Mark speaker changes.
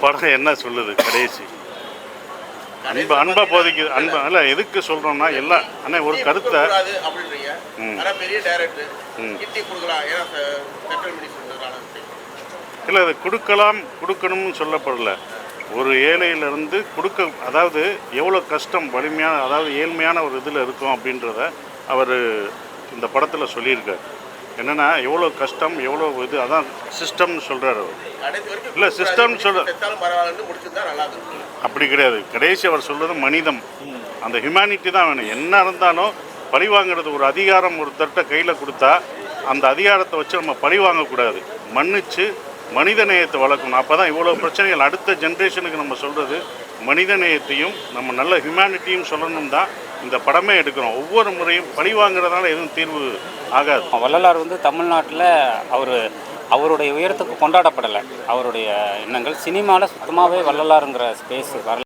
Speaker 1: படம் என்ன சொல்லுது கடைசி? அன்பா போதிக்குது. அன்பா இல்லை, எதுக்கு சொல்கிறோம்னா எல்லாம் அண்ணே ஒரு கருத்தை இல்லை, அது கொடுக்கணும்னு சொல்லப்படல. ஒரு ஏழையிலேருந்து அதாவது எவ்வளோ கஷ்டம் வலிமையான, அதாவது ஏழ்மையான ஒரு இதில் இருக்கும் அப்படின்றத அவர் இந்த படத்தில் சொல்லியிருக்கார். என்னென்னா எவ்வளோ கஷ்டம், எவ்வளோ இது, அதான் சிஸ்டம்னு சொல்கிறார் அவர். இல்லை, சிஸ்டம்னு அப்படி கிடையாது. கடைசி அவர் சொல்கிறது மனிதம், அந்த ஹியூமனிட்டி தான் வேணும். என்ன இருந்தாலும் பழி வாங்கிறது, ஒரு அதிகாரம் ஒருத்தர்கிட்ட கையில் கொடுத்தா அந்த அதிகாரத்தை வச்சு நம்ம பழி வாங்கக்கூடாது, மன்னிச்சு மனித நேயத்தை வளர்க்கணும். அப்போ தான் இவ்வளோ பிரச்சனைகள் அடுத்த ஜென்ரேஷனுக்கு நம்ம சொல்கிறது மனித நேயத்தையும் நம்ம நல்ல ஹியூமனிட்டியும் சொல்லணும் தான் இந்த படமே எடுக்கிறோம். ஒவ்வொரு முறையும் பழி வாங்குறதுனால எதுவும் தீர்வு ஆகாது.
Speaker 2: வள்ளலார் தமிழ்நாட்டில் அவருடைய உயரத்துக்கு கொண்டாடப்படலை. அவருடைய எண்ணங்கள் சினிமாவில் சுத்தமாகவே வள்ளலாருங்கிற ஸ்பேஸ் வரல.